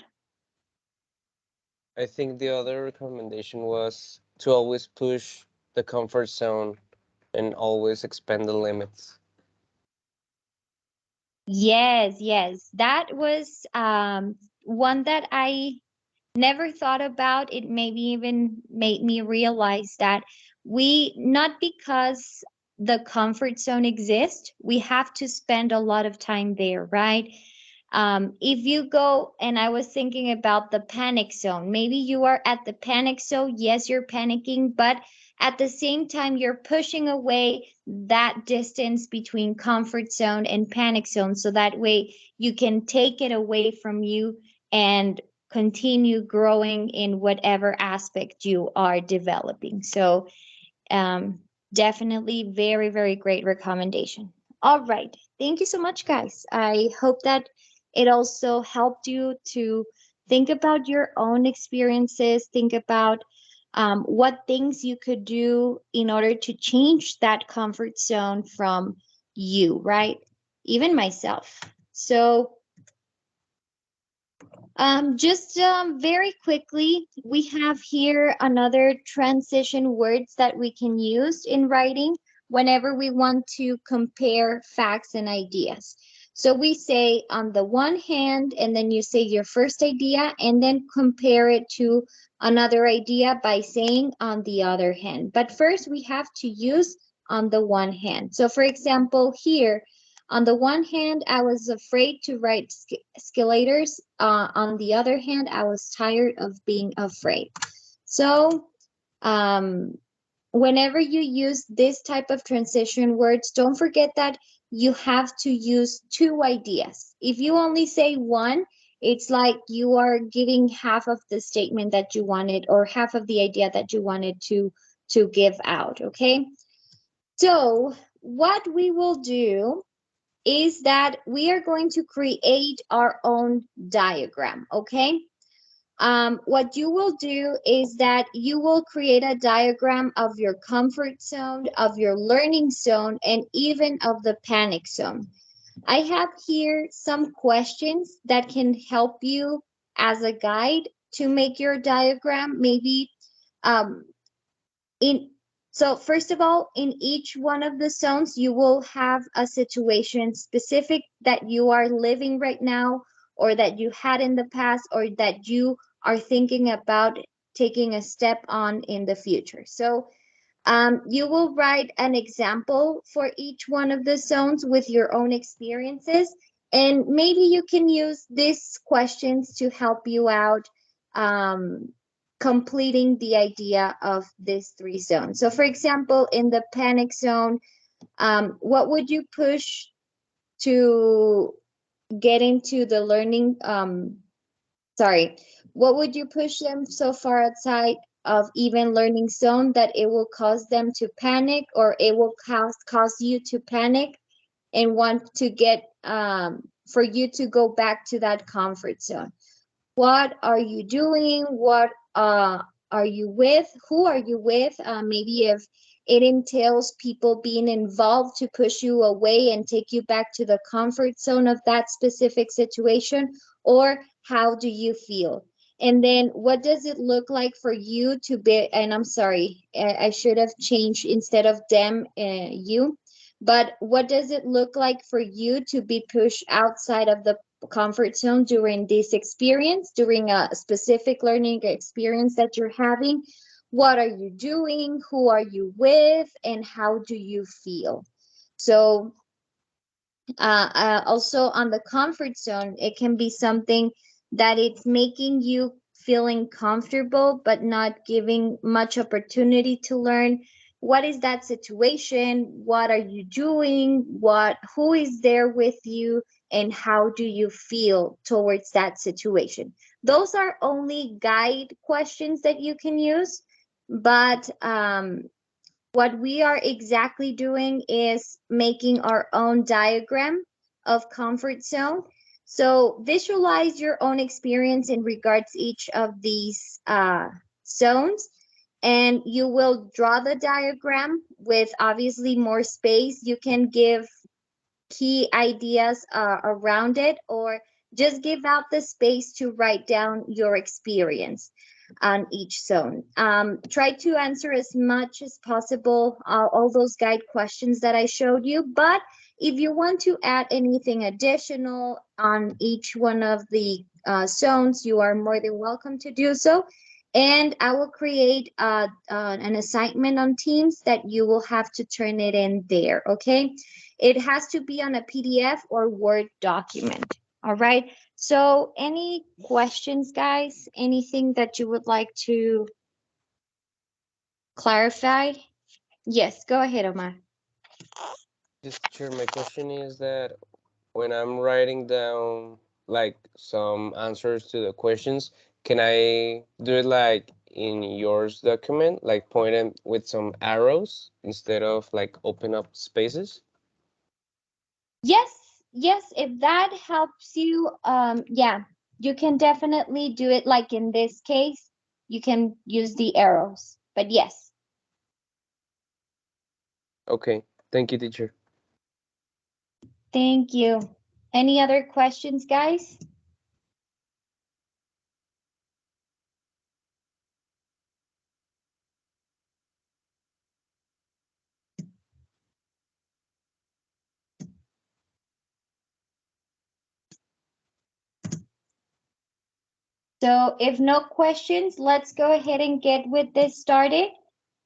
I think the other recommendation was to always push the comfort zone and always expand the limits. Yes, yes. That was one that I never thought about. It maybe even made me realize that we, not because the comfort zone exists, we have to spend a lot of time there, right? If you go, and I was thinking about the panic zone, maybe you are at the panic zone. Yes, you're panicking, but at the same time, you're pushing away that distance between comfort zone and panic zone. So that way you can take it away from you and continue growing in whatever aspect you are developing. So, definitely very, very great recommendation. All right. Thank you so much, guys. I hope that it also helped you to think about your own experiences, think about what things you could do in order to change that comfort zone from you, right? Even myself. So, just very quickly, we have here another transition words that we can use in writing whenever we want to compare facts and ideas. So we say on the one hand, and then you say your first idea, and then compare it to another idea by saying on the other hand. But first, we have to use on the one hand. So for example, here, on the one hand, I was afraid to ride escalators. On the other hand, I was tired of being afraid. So, um, whenever you use this type of transition words, don't forget that you have to use two ideas. If you only say one, it's like you are giving half of the statement that you wanted or half of the idea that you wanted to give out, okay? So, what we will do is that we are going to create our own diagram, okay? What you will do is that you will create a diagram of your comfort zone, of your learning zone, and even of the panic zone. I have here some questions that can help you as a guide to make your diagram. Maybe um, in so first of all, in each one of the zones, you will have a situation specific that you are living right now, or that you had in the past, or that you are thinking about taking a step on in the future. So you will write an example for each one of the zones with your own experiences, and maybe you can use these questions to help you out completing the idea of these three zones. So, for example, in the panic zone, what would you push to get into the learning? Sorry, what would you push them so far outside of even learning zone that it will cause them to panic, or it will cause you to panic and want to get for you to go back to that comfort zone? What are you doing? What are you with? Who are you with? Maybe if it entails people being involved to push you away and take you back to the comfort zone of that specific situation, or how do you feel? And then what does it look like for you to be, and I'm sorry, I should have changed instead of them, you, but what does it look like for you to be pushed outside of the comfort zone during this experience, during a specific learning experience that you're having? What are you doing? Who are you with? And how do you feel? So also on the comfort zone, it can be something that it's making you feeling comfortable but not giving much opportunity to learn. What is that situation? What are you doing? Who is there with you? And how do you feel towards that situation? Those are only guide questions that you can use, but what we are exactly doing is making our own diagram of comfort zone. So visualize your own experience in regards to each of these zones, and you will draw the diagram with obviously more space. You can give key ideas around it, or just give out the space to write down your experience on each zone. Try to answer as much as possible all those guide questions that I showed you, but if you want to add anything additional on each one of the zones, you are more than welcome to do so. And I will create an assignment on Teams that you will have to turn it in there, okay? It has to be on a PDF or Word document, all right? So any questions, guys? Anything that you would like to clarify? Yes, go ahead, Omar. Just teacher, my question is that when I'm writing down like some answers to the questions, can I do it like in yours document, like point them with some arrows instead of like open up spaces? Yes, yes, if that helps you, yeah, you can definitely do it like in this case. You can use the arrows, but yes. Okay, thank you, teacher. Thank you. Any other questions, guys? So if no questions, let's go ahead and get with this started.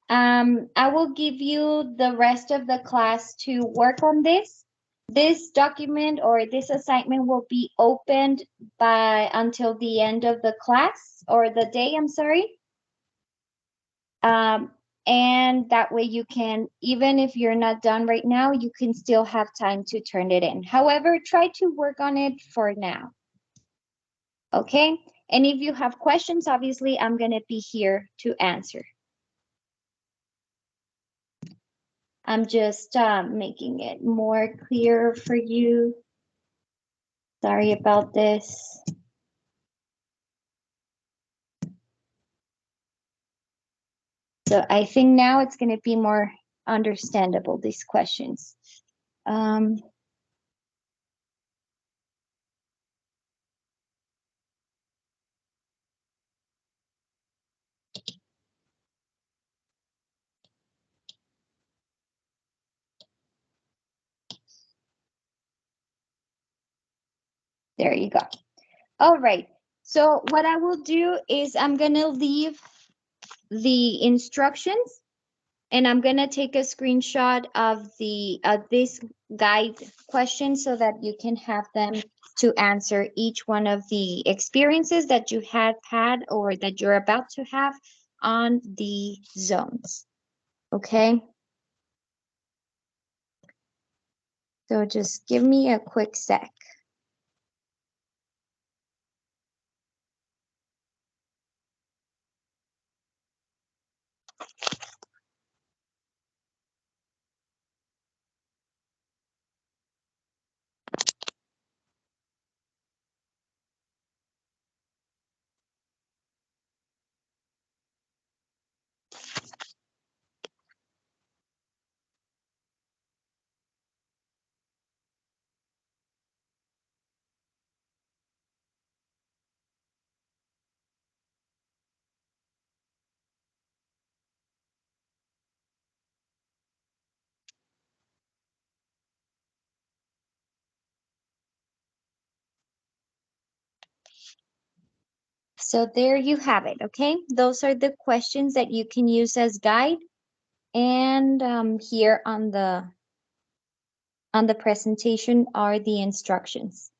I will give you the rest of the class to work on this. This document or this assignment will be opened by until the end of the class or the day, I'm sorry. And that way you can, even if you're not done right now, you can still have time to turn it in. However, try to work on it for now. Okay? And if you have questions, obviously I'm gonna be here to answer. I'm just making it more clear for you. Sorry about this. So I think now it's going to be more understandable, these questions. There you go. All right. So what I will do is I'm going to leave the instructions and I'm going to take a screenshot of the this guide question so that you can have them to answer each one of the experiences that you have had or that you're about to have on the zones. Okay. So just give me a quick sec. So there you have it, okay? Those are the questions that you can use as guide. And here on the presentation are the instructions.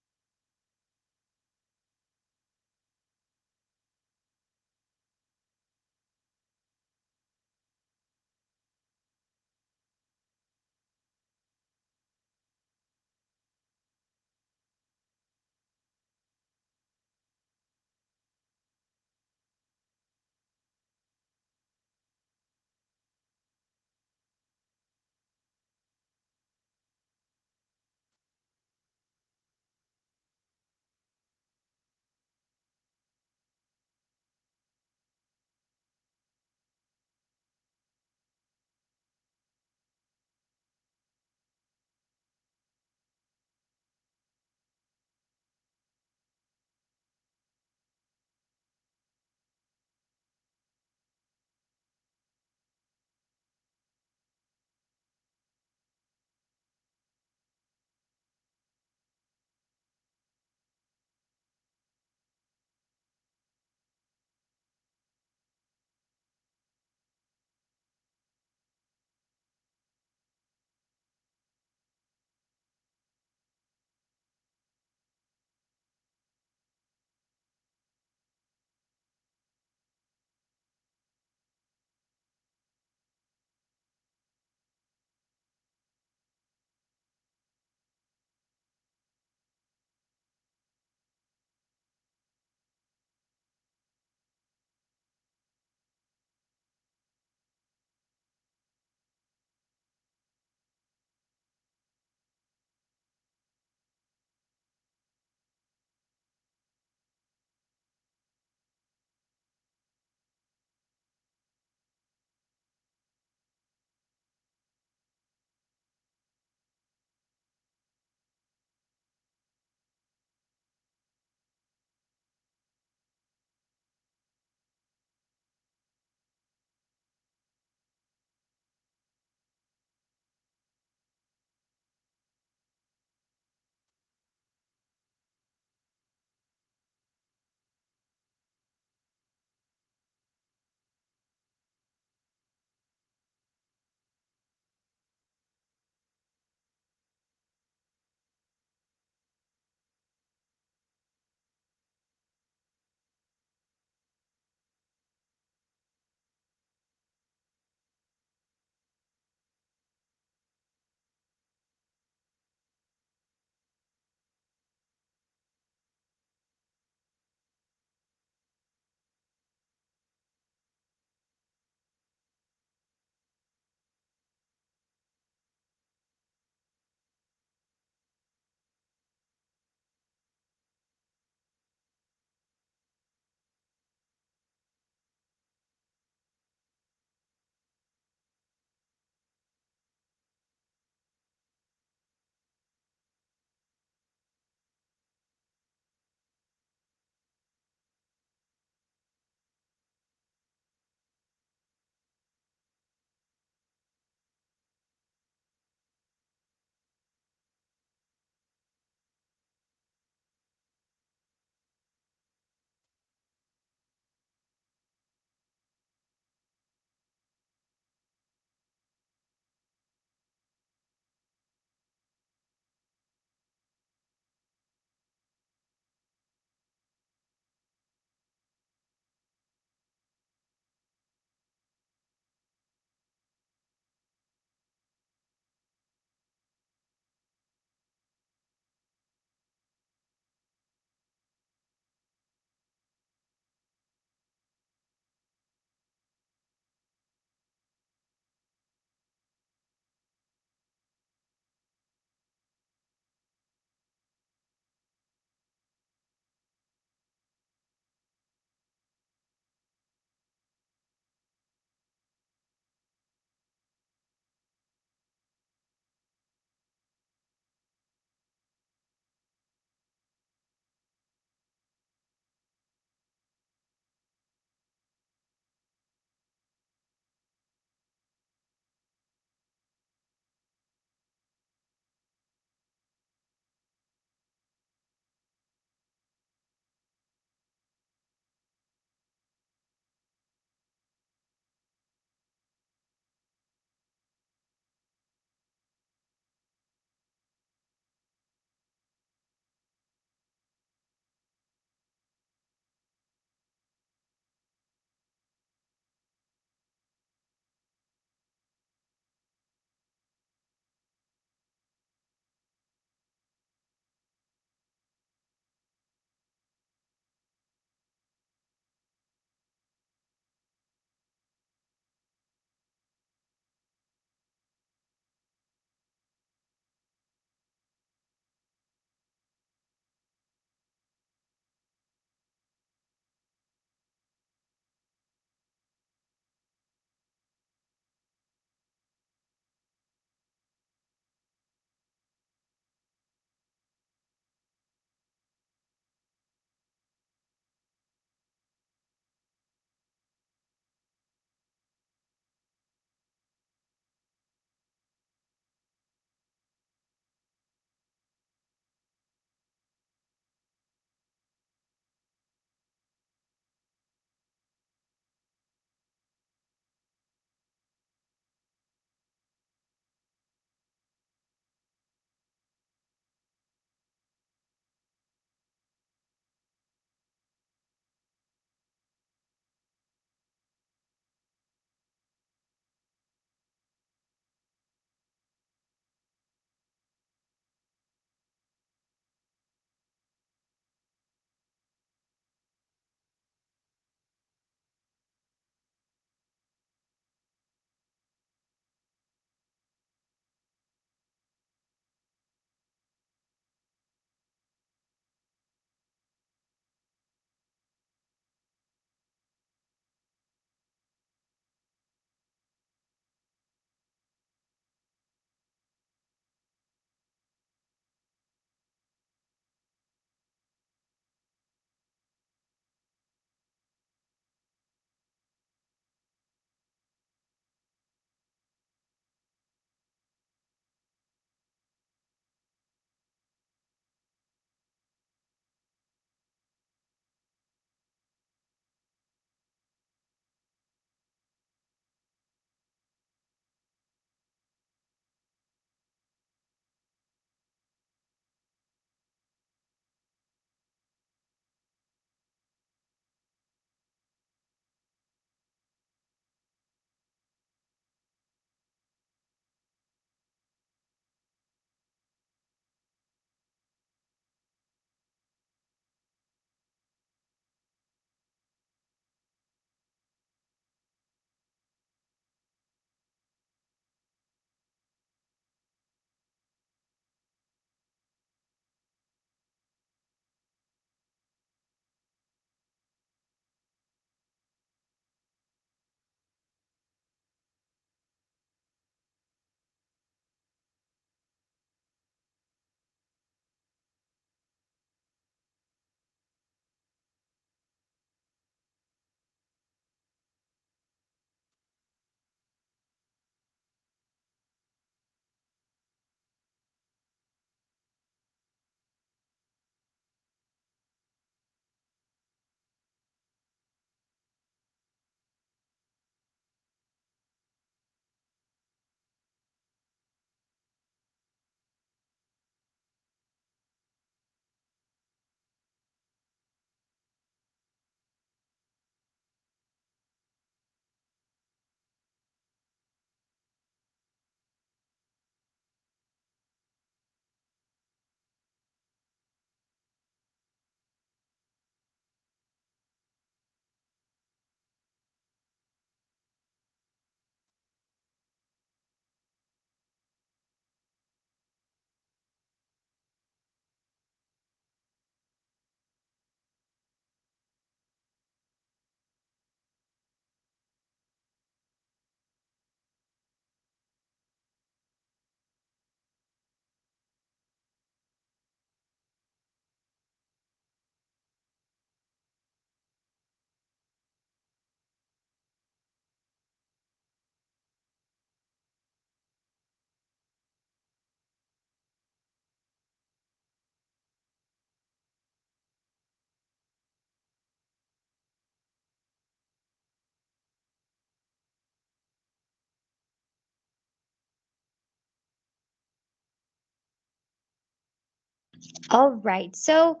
All right. So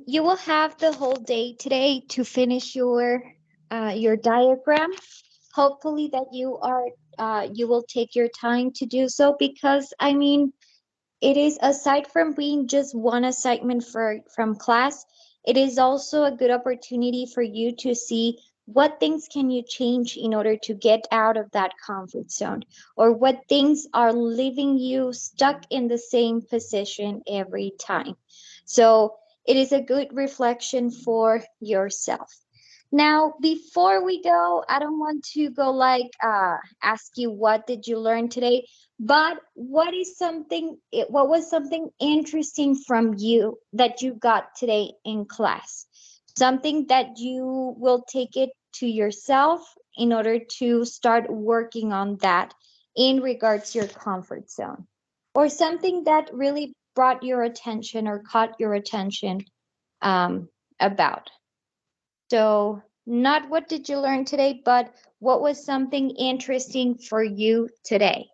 you will have the whole day today to finish your diagram. Hopefully that you will take your time to do so, because I mean, it is, aside from being just one assignment from class, it is also a good opportunity for you to see what things can you change in order to get out of that comfort zone, or what things are leaving you stuck in the same position every time. So it is a good reflection for yourself. Now, before we go, I don't want to go like ask you what did you learn today, but what was something interesting from you that you got today in class? Something that you will take it to yourself in order to start working on that in regards to your comfort zone, or something that really brought your attention or caught your attention about. So, not what did you learn today, but what was something interesting for you today?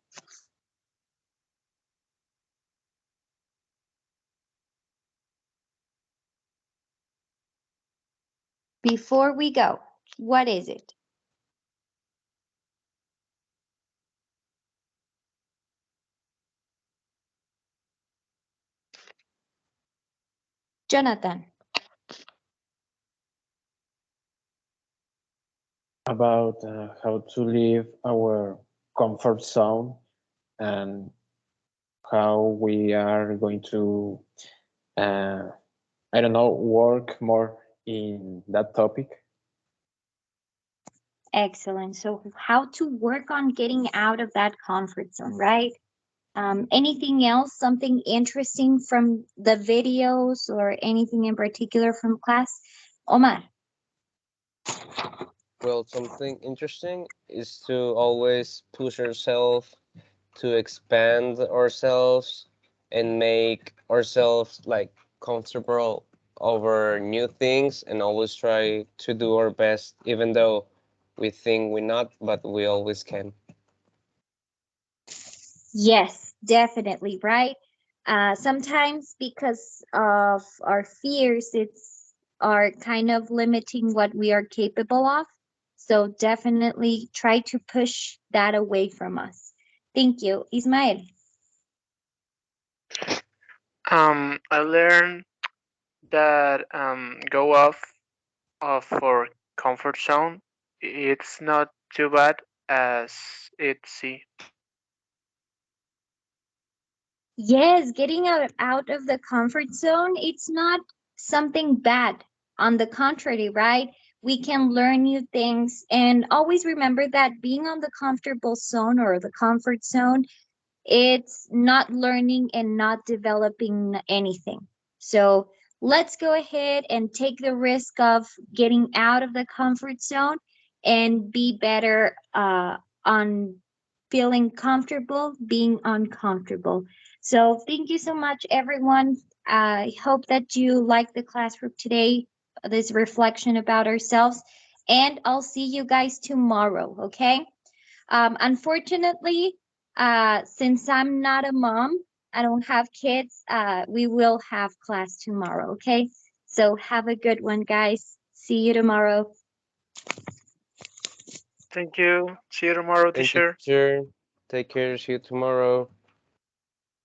Before we go, what is it? Jonathan. About how to leave our comfort zone and how we are going to, I don't know, work more in that topic. Excellent. So, how to work on getting out of that comfort zone, right? Anything else, something interesting from the videos or anything in particular from class? Omar. Well, something interesting is to always push ourselves to expand ourselves and make ourselves like comfortable over new things, and always try to do our best, even though we think we're not, but we always can. Yes, definitely, right? Sometimes because of our fears, it's are kind of limiting what we are capable of. So definitely try to push that away from us. Thank you, Ismael. I learned that go off of our comfort zone. It's not too bad as it seems. Yes, getting out of the comfort zone, it's not something bad. On the contrary, right? We can learn new things, and always remember that being on the comfortable zone or the comfort zone, it's not learning and not developing anything. So let's go ahead and take the risk of getting out of the comfort zone and be better on feeling comfortable, being uncomfortable. So thank you so much, everyone. I hope that you like the classroom today, this reflection about ourselves, and I'll see you guys tomorrow, okay? Unfortunately, since I'm not a mom, I don't have kids, we will have class tomorrow, okay? So have a good one, guys. See you tomorrow. Thank you. See you tomorrow, Thank you, teacher. teacher. Take care. See you tomorrow.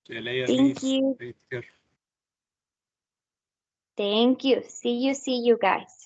See you later, Thank Miss. you. Take care. Thank you. See you, guys.